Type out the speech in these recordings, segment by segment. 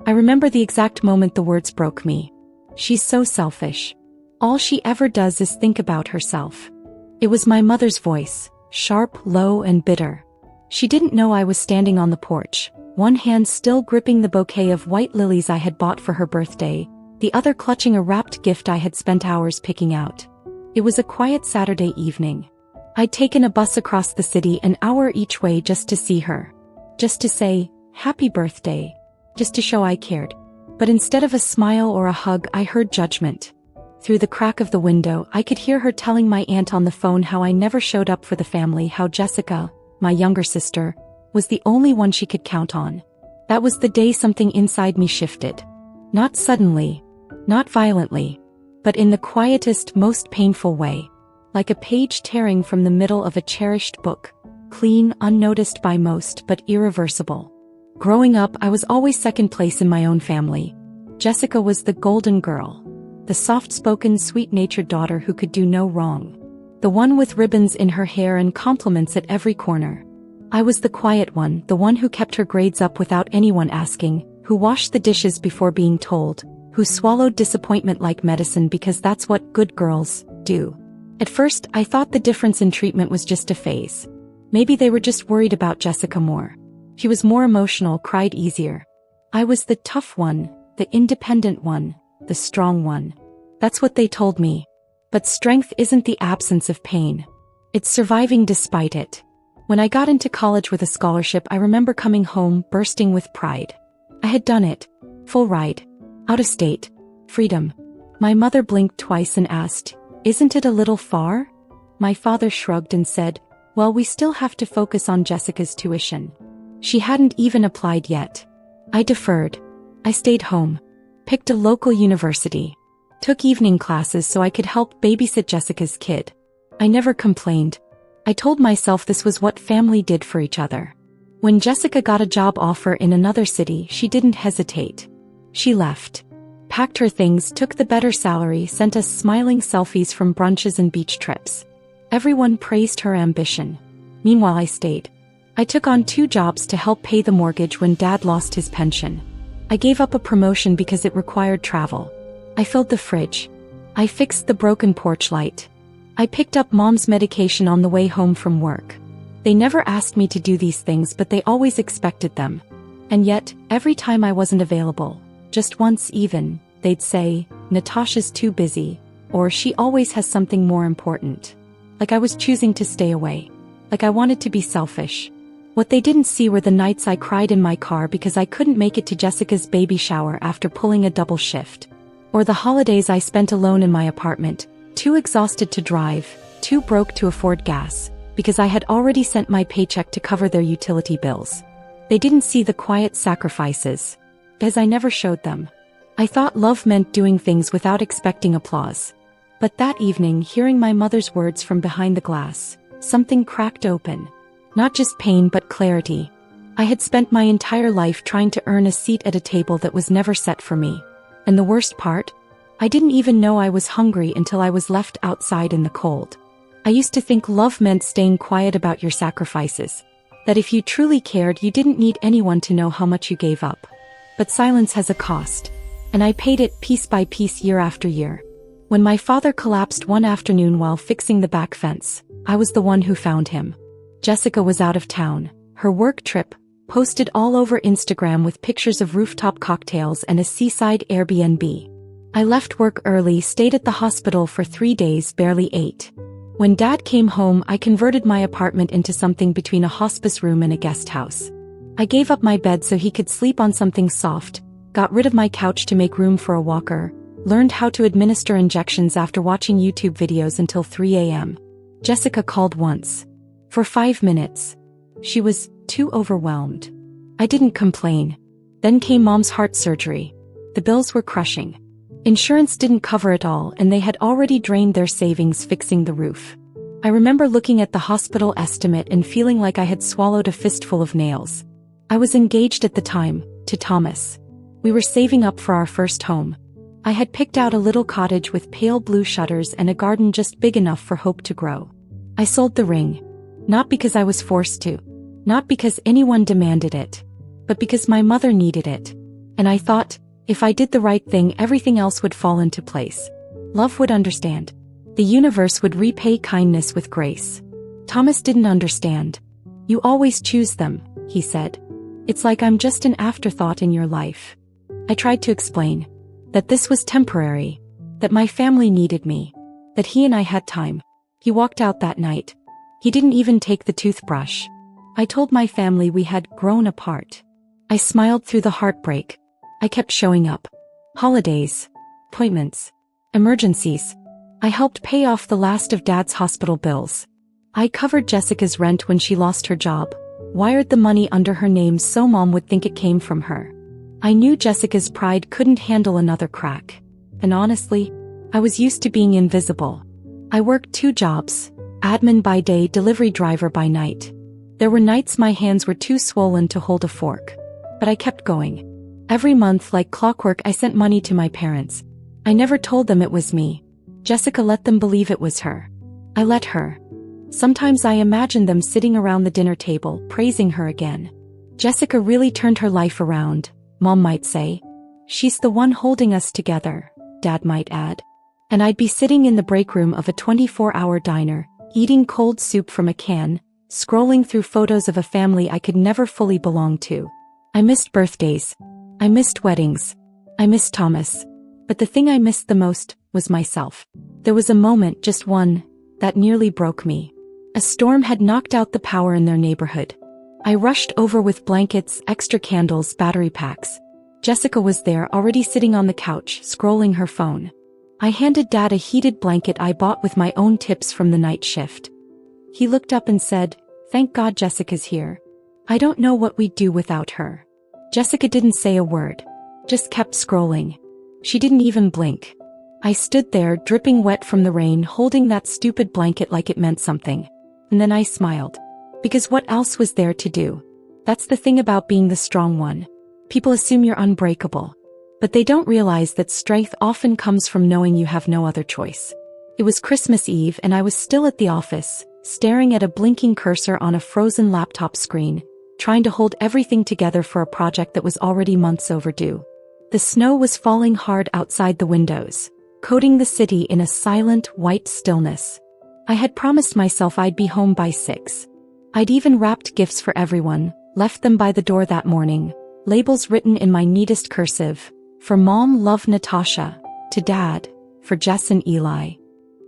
I remember the exact moment the words broke me. She's so selfish. All she ever does is think about herself. It was my mother's voice, sharp, low, and bitter. She didn't know I was standing on the porch, one hand still gripping the bouquet of white lilies I had bought for her birthday, the other clutching a wrapped gift I had spent hours picking out. It was a quiet Saturday evening. I'd taken a bus across the city an hour each way just to see her. Just to say, "Happy birthday." Just to show I cared. But instead of a smile or a hug, I heard judgment. Through the crack of the window, I could hear her telling my aunt on the phone how I never showed up for the family, how Jessica, my younger sister, was the only one she could count on. That was the day something inside me shifted. Not suddenly, not violently, but in the quietest, most painful way. Like a page tearing from the middle of a cherished book, clean, unnoticed by most, but irreversible. Growing up, I was always second place in my own family. Jessica was the golden girl. The soft-spoken, sweet-natured daughter who could do no wrong. The one with ribbons in her hair and compliments at every corner. I was the quiet one, the one who kept her grades up without anyone asking, who washed the dishes before being told, who swallowed disappointment like medicine because that's what good girls do. At first, I thought the difference in treatment was just a phase. Maybe they were just worried about Jessica more. She was more emotional, cried easier. I was the tough one, the independent one, the strong one. That's what they told me. But strength isn't the absence of pain. It's surviving despite it. When I got into college with a scholarship, I remember coming home bursting with pride. I had done it. Full ride. Out of state. Freedom. My mother blinked twice and asked, "Isn't it a little far?" My father shrugged and said, "Well, we still have to focus on Jessica's tuition." She hadn't even applied yet. I deferred. I stayed home. Picked a local university. Took evening classes so I could help babysit Jessica's kid. I never complained. I told myself this was what family did for each other. When Jessica got a job offer in another city, she didn't hesitate. She left. Packed her things, took the better salary, sent us smiling selfies from brunches and beach trips. Everyone praised her ambition. Meanwhile, I stayed. I took on 2 jobs to help pay the mortgage when Dad lost his pension. I gave up a promotion because it required travel. I filled the fridge. I fixed the broken porch light. I picked up Mom's medication on the way home from work. They never asked me to do these things, but they always expected them. And yet, every time I wasn't available, just once even, they'd say, "Natasha's too busy," or "She always has something more important." Like I was choosing to stay away. Like I wanted to be selfish. What they didn't see were the nights I cried in my car because I couldn't make it to Jessica's baby shower after pulling a double shift. Or the holidays I spent alone in my apartment, too exhausted to drive, too broke to afford gas, because I had already sent my paycheck to cover their utility bills. They didn't see the quiet sacrifices, as I never showed them. I thought love meant doing things without expecting applause. But that evening, hearing my mother's words from behind the glass, something cracked open. Not just pain but clarity. I had spent my entire life trying to earn a seat at a table that was never set for me. And the worst part? I didn't even know I was hungry until I was left outside in the cold. I used to think love meant staying quiet about your sacrifices. That if you truly cared, you didn't need anyone to know how much you gave up. But silence has a cost. And I paid it piece by piece, year after year. When my father collapsed one afternoon while fixing the back fence, I was the one who found him. Jessica was out of town. Her work trip, posted all over Instagram with pictures of rooftop cocktails and a seaside Airbnb. I left work early, stayed at the hospital for 3 days, barely ate. When Dad came home, I converted my apartment into something between a hospice room and a guest house. I gave up my bed so he could sleep on something soft, got rid of my couch to make room for a walker, learned how to administer injections after watching YouTube videos until 3 a.m. Jessica called once. For 5 minutes. She was too overwhelmed. I didn't complain. Then came Mom's heart surgery. The bills were crushing. Insurance didn't cover it all, and they had already drained their savings fixing the roof. I remember looking at the hospital estimate and feeling like I had swallowed a fistful of nails. I was engaged at the time, to Thomas. We were saving up for our first home. I had picked out a little cottage with pale blue shutters and a garden just big enough for hope to grow. I sold the ring. Not because I was forced to. Not because anyone demanded it. But because my mother needed it. And I thought, if I did the right thing, everything else would fall into place. Love would understand. The universe would repay kindness with grace. Thomas didn't understand. You always choose them, he said. It's like I'm just an afterthought in your life. I tried to explain that this was temporary, that my family needed me, that he and I had time. He walked out that night. He didn't even take the toothbrush. I told my family we had grown apart. I smiled through the heartbreak. I kept showing up. Holidays, appointments, emergencies. I helped pay off the last of Dad's hospital bills. I covered Jessica's rent when she lost her job, wired the money under her name so Mom would think it came from her. I knew Jessica's pride couldn't handle another crack. And honestly, I was used to being invisible. I worked 2 jobs, admin by day, delivery driver by night. There were nights my hands were too swollen to hold a fork. But I kept going. Every month, like clockwork, I sent money to my parents. I never told them it was me. Jessica let them believe it was her. I let her. Sometimes I imagined them sitting around the dinner table, praising her again. Jessica really turned her life around, Mom might say. She's the one holding us together, Dad might add. And I'd be sitting in the break room of a 24-hour diner, eating cold soup from a can, scrolling through photos of a family I could never fully belong to. I missed birthdays. I missed weddings. I missed Thomas. But the thing I missed the most was myself. There was a moment, just one, that nearly broke me. A storm had knocked out the power in their neighborhood. I rushed over with blankets, extra candles, battery packs. Jessica was there, already sitting on the couch, scrolling her phone. I handed Dad a heated blanket I bought with my own tips from the night shift. He looked up and said, "Thank God Jessica's here. I don't know what we'd do without her." Jessica didn't say a word, just kept scrolling. She didn't even blink. I stood there, dripping wet from the rain, holding that stupid blanket like it meant something. And then I smiled. Because what else was there to do? That's the thing about being the strong one. People assume you're unbreakable. But they don't realize that strength often comes from knowing you have no other choice. It was Christmas Eve and I was still at the office, staring at a blinking cursor on a frozen laptop screen, trying to hold everything together for a project that was already months overdue. The snow was falling hard outside the windows, coating the city in a silent, white stillness. I had promised myself I'd be home by 6. I'd even wrapped gifts for everyone, left them by the door that morning, labels written in my neatest cursive. For Mom, love Natasha. To Dad, for Jess and Eli.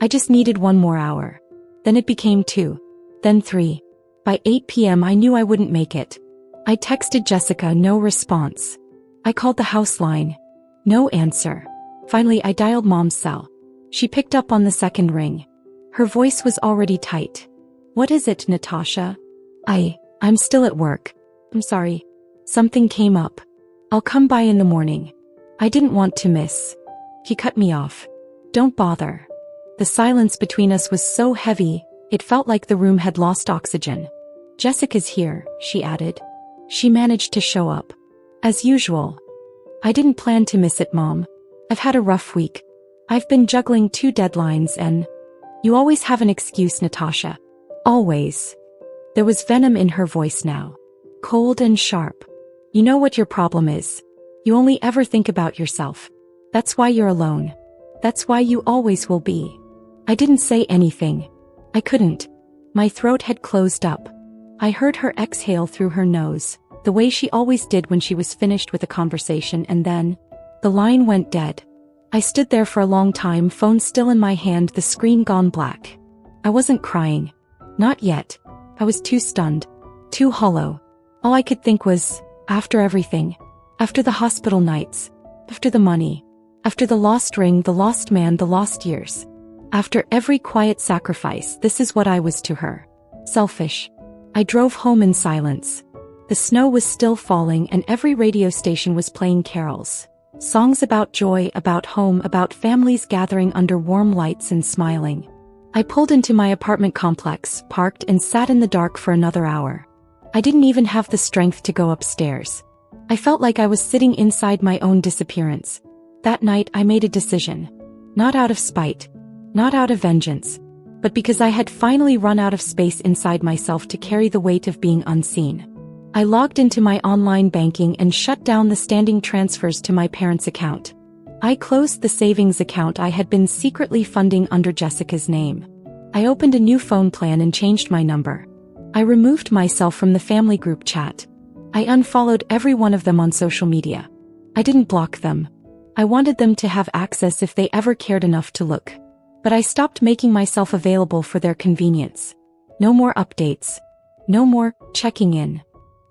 I just needed 1 more hour. Then it became 2. Then 3. By 8 p.m. I knew I wouldn't make it. I texted Jessica, no response. I called the house line. No answer. Finally I dialed Mom's cell. She picked up on the second ring. Her voice was already tight. "What is it, Natasha?" I'm still at work. I'm sorry. Something came up. I'll come by in the morning. I didn't want to miss. He cut me off. Don't bother. The silence between us was so heavy, it felt like the room had lost oxygen. Jessica's here, she added. She managed to show up. As usual. I didn't plan to miss it, Mom. I've had a rough week. I've been juggling 2 deadlines and... You always have an excuse, Natasha. Always. There was venom in her voice now. Cold and sharp. You know what your problem is. You only ever think about yourself. That's why you're alone. That's why you always will be. I didn't say anything. I couldn't. My throat had closed up. I heard her exhale through her nose, the way she always did when she was finished with a conversation, and then, the line went dead. I stood there for a long time, phone still in my hand, the screen gone black. I wasn't crying. Not yet. I was too stunned. Too hollow. All I could think was, after everything. After the hospital nights. After the money. After the lost ring, the lost man, the lost years. After every quiet sacrifice, this is what I was to her. Selfish. I drove home in silence. The snow was still falling and every radio station was playing carols. Songs about joy, about home, about families gathering under warm lights and smiling. I pulled into my apartment complex, parked, and sat in the dark for another hour. I didn't even have the strength to go upstairs. I felt like I was sitting inside my own disappearance. That night I made a decision. Not out of spite. Not out of vengeance. But because I had finally run out of space inside myself to carry the weight of being unseen. I logged into my online banking and shut down the standing transfers to my parents' account. I closed the savings account I had been secretly funding under Jessica's name. I opened a new phone plan and changed my number. I removed myself from the family group chat. I unfollowed every one of them on social media. I didn't block them. I wanted them to have access if they ever cared enough to look. But I stopped making myself available for their convenience. No more updates. No more checking in.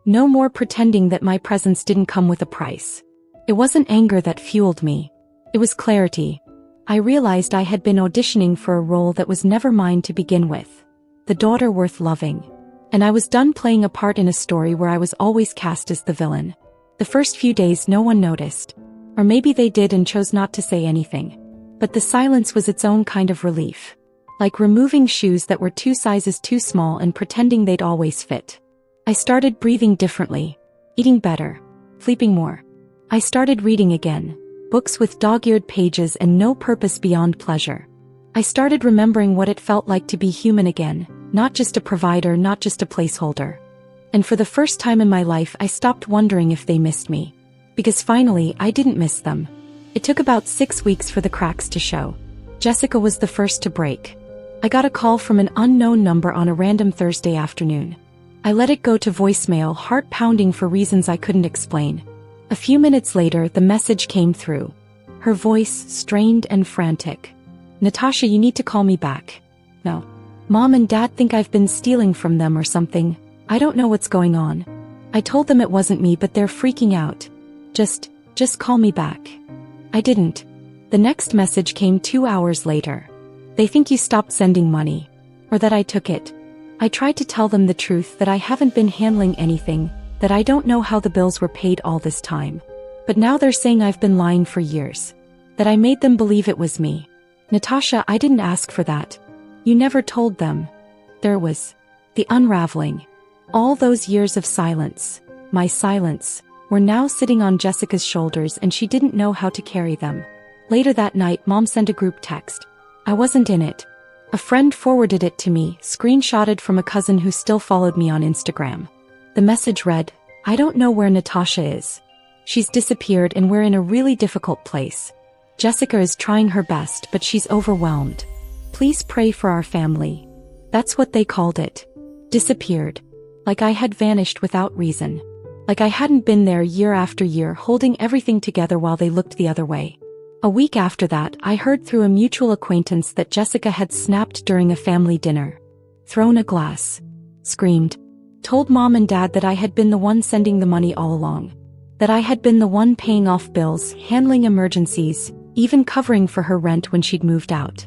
No more pretending that my presence didn't come with a price. It wasn't anger that fueled me. It was clarity. I realized I had been auditioning for a role that was never mine to begin with. The daughter worth loving. And I was done playing a part in a story where I was always cast as the villain. The first few days no one noticed. Or maybe they did and chose not to say anything. But the silence was its own kind of relief. Like removing shoes that were 2 sizes too small and pretending they'd always fit. I started breathing differently, eating better, sleeping more. I started reading again, books with dog-eared pages and no purpose beyond pleasure. I started remembering what it felt like to be human again, not just a provider, not just a placeholder. And for the first time in my life I stopped wondering if they missed me. Because finally I didn't miss them. It took about 6 weeks for the cracks to show. Jessica was the first to break. I got a call from an unknown number on a random Thursday afternoon. I let it go to voicemail, heart pounding for reasons I couldn't explain. A few minutes later, the message came through. Her voice, strained and frantic. "Natasha, you need to call me back. No. Mom and Dad think I've been stealing from them or something. I don't know what's going on. I told them it wasn't me, but they're freaking out. Just call me back." I didn't. The next message came 2 hours later. "They think you stopped sending money. Or that I took it." I tried to tell them the truth, that I haven't been handling anything, that I don't know how the bills were paid all this time. But now they're saying I've been lying for years. That I made them believe it was me. "Natasha, I didn't ask for that. You never told them." There was the unraveling. All those years of silence, my silence, were now sitting on Jessica's shoulders and she didn't know how to carry them. Later that night, Mom sent a group text. I wasn't in it. A friend forwarded it to me, screenshotted from a cousin who still followed me on Instagram. The message read, "I don't know where Natasha is. She's disappeared and we're in a really difficult place. Jessica is trying her best, but she's overwhelmed. Please pray for our family." That's what they called it. Disappeared. Like I had vanished without reason. Like I hadn't been there year after year holding everything together while they looked the other way. A week after that, I heard through a mutual acquaintance that Jessica had snapped during a family dinner. Thrown a glass. Screamed. Told Mom and Dad that I had been the one sending the money all along. That I had been the one paying off bills, handling emergencies, even covering for her rent when she'd moved out.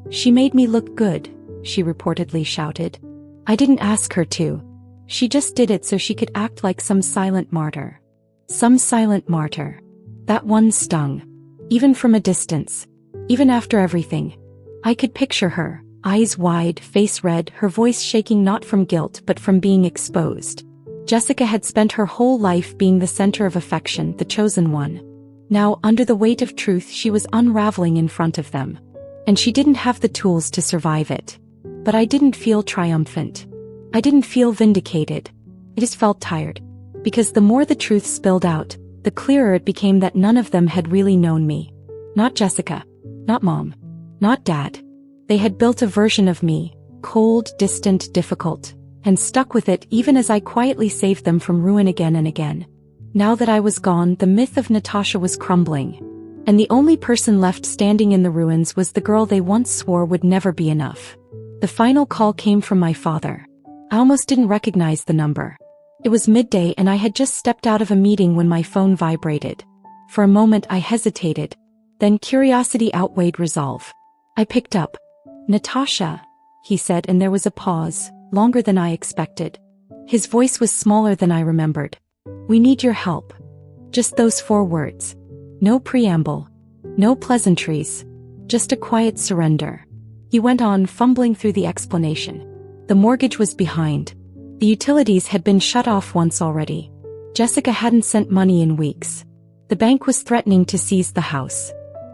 "She made me look good," she reportedly shouted. "I didn't ask her to. She just did it so she could act like some silent martyr." Some silent martyr. That one stung. Even from a distance. Even after everything. I could picture her, eyes wide, face red, her voice shaking not from guilt but from being exposed. Jessica had spent her whole life being the center of affection, the chosen one. Now, under the weight of truth, she was unraveling in front of them. And she didn't have the tools to survive it. But I didn't feel triumphant. I didn't feel vindicated. I just felt tired. Because the more the truth spilled out, the clearer it became that none of them had really known me. Not Jessica. Not Mom. Not Dad. They had built a version of me, cold, distant, difficult, and stuck with it even as I quietly saved them from ruin again and again. Now that I was gone, the myth of Natasha was crumbling. And the only person left standing in the ruins was the girl they once swore would never be enough. The final call came from my father. I almost didn't recognize the number. It was midday and I had just stepped out of a meeting when my phone vibrated. For a moment I hesitated. Then curiosity outweighed resolve. I picked up. "Natasha," he said, and there was a pause, longer than I expected. His voice was smaller than I remembered. "We need your help." Just those 4 words. No preamble. No pleasantries. Just a quiet surrender. He went on, fumbling through the explanation. The mortgage was behind. The utilities had been shut off once already. Jessica hadn't sent money in weeks. The bank was threatening to seize the house.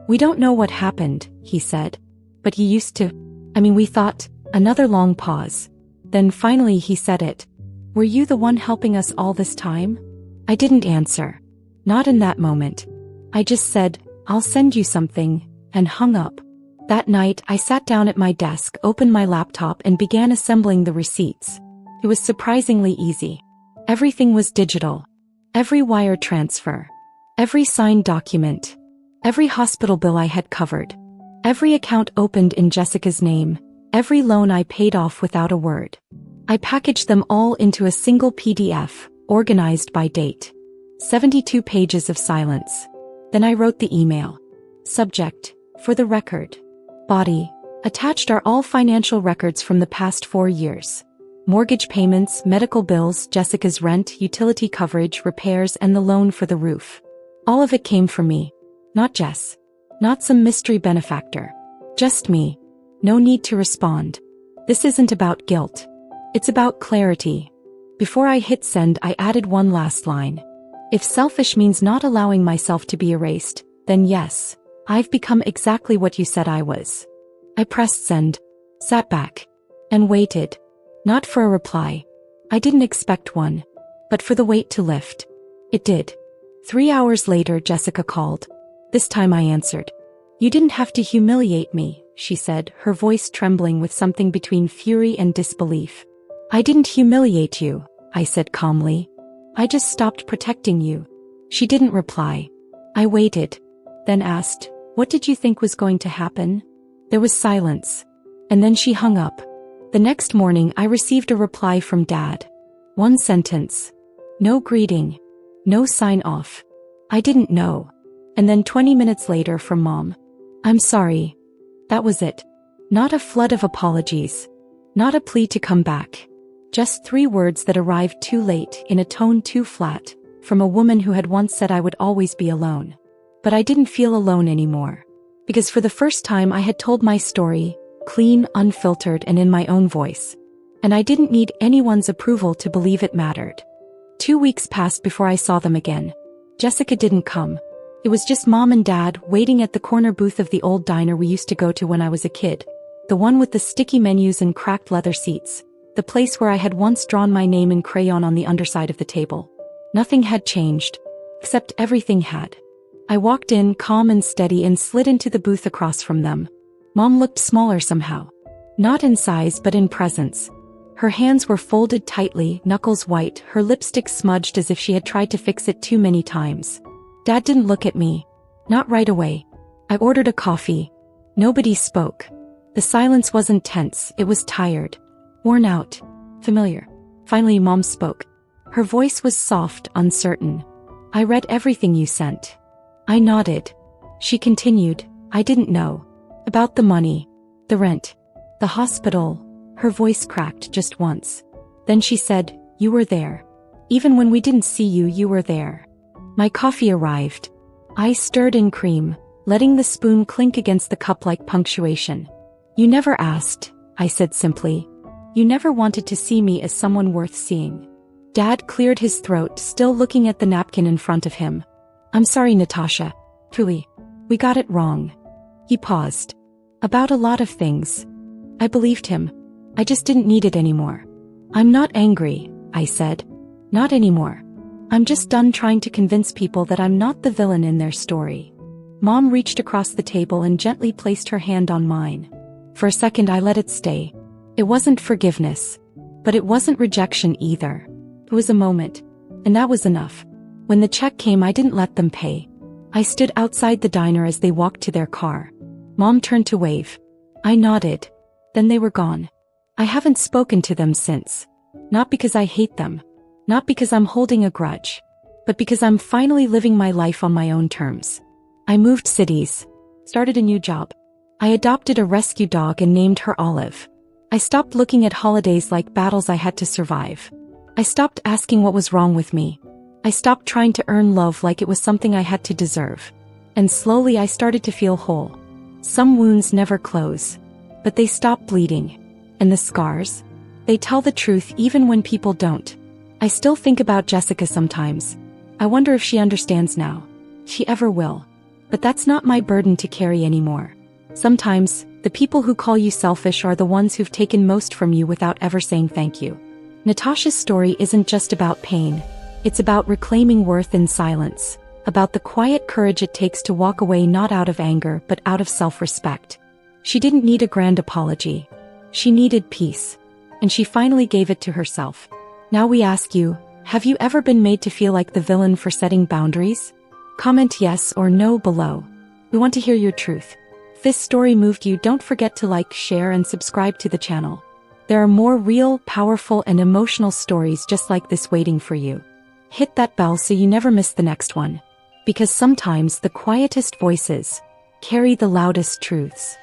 "We don't know what happened," he said. "But he used to. We thought." Another long pause. Then finally he said it. Were you the one helping us all this time? I didn't answer. Not in that moment. I just said, I'll send you something, and hung up. That night, I sat down at my desk, opened my laptop, and began assembling the receipts. It was surprisingly easy. Everything was digital. Every wire transfer. Every signed document. Every hospital bill I had covered. Every account opened in Jessica's name. Every loan I paid off without a word. I packaged them all into a single PDF, organized by date. 72 pages of silence. Then I wrote the email. Subject, for the record. Body, attached are all financial records from the past 4 years. Mortgage payments, medical bills, Jessica's rent, utility coverage, repairs, and the loan for the roof. All of it came from me. Not Jess. Not some mystery benefactor. Just me. No need to respond. This isn't about guilt. It's about clarity. Before I hit send, I added one last line. If selfish means not allowing myself to be erased, then yes, I've become exactly what you said I was. I pressed send, sat back, and waited. Not for a reply. I didn't expect one, but for the weight to lift. It did. 3 hours later, Jessica called. This time I answered. You didn't have to humiliate me, she said, her voice trembling with something between fury and disbelief. I didn't humiliate you, I said calmly. I just stopped protecting you. She didn't reply. I waited, then asked, what did you think was going to happen? There was silence. And then she hung up. The next morning I received a reply from Dad. One sentence. No greeting. No sign-off. I didn't know. And then 20 minutes later from Mom. I'm sorry. That was it. Not a flood of apologies. Not a plea to come back. Just 3 words that arrived too late in a tone too flat, from a woman who had once said I would always be alone. But I didn't feel alone anymore. Because for the first time I had told my story, clean, unfiltered, and in my own voice. And I didn't need anyone's approval to believe it mattered. 2 weeks passed before I saw them again. Jessica didn't come. It was just Mom and Dad waiting at the corner booth of the old diner we used to go to when I was a kid. The one with the sticky menus and cracked leather seats. The place where I had once drawn my name in crayon on the underside of the table. Nothing had changed. Except everything had. I walked in, calm and steady, and slid into the booth across from them. Mom looked smaller somehow. Not in size but in presence. Her hands were folded tightly, knuckles white, her lipstick smudged as if she had tried to fix it too many times. Dad didn't look at me. Not right away. I ordered a coffee. Nobody spoke. The silence wasn't tense, it was tired. Worn out. Familiar. Finally Mom spoke. Her voice was soft, uncertain. I read everything you sent. I nodded. She continued, I didn't know. About the money. The rent. The hospital. Her voice cracked just once. Then she said, you were there. Even when we didn't see you, you were there. My coffee arrived. I stirred in cream, letting the spoon clink against the cup like punctuation. You never asked, I said simply. You never wanted to see me as someone worth seeing. Dad cleared his throat, still looking at the napkin in front of him. I'm sorry, Natasha. Truly. We got it wrong. He paused. About a lot of things. I believed him. I just didn't need it anymore. I'm not angry, I said. Not anymore. I'm just done trying to convince people that I'm not the villain in their story. Mom reached across the table and gently placed her hand on mine. For a second I let it stay. It wasn't forgiveness. But it wasn't rejection either. It was a moment. And that was enough. When the check came, I didn't let them pay. I stood outside the diner as they walked to their car. Mom turned to wave. I nodded. Then they were gone. I haven't spoken to them since. Not because I hate them. Not because I'm holding a grudge. But because I'm finally living my life on my own terms. I moved cities. Started a new job. I adopted a rescue dog and named her Olive. I stopped looking at holidays like battles I had to survive. I stopped asking what was wrong with me. I stopped trying to earn love like it was something I had to deserve. And slowly I started to feel whole. Some wounds never close. But they stop bleeding. And the scars? They tell the truth even when people don't. I still think about Jessica sometimes. I wonder if she understands now. She ever will. But that's not my burden to carry anymore. Sometimes, the people who call you selfish are the ones who've taken most from you without ever saying thank you. Natasha's story isn't just about pain. It's about reclaiming worth in silence, about the quiet courage it takes to walk away not out of anger but out of self-respect. She didn't need a grand apology. She needed peace. And she finally gave it to herself. Now we ask you, have you ever been made to feel like the villain for setting boundaries? Comment yes or no below. We want to hear your truth. If this story moved you, don't forget to like, share, and subscribe to the channel. There are more real, powerful, and emotional stories just like this waiting for you. Hit that bell so you never miss the next one. Because sometimes the quietest voices carry the loudest truths.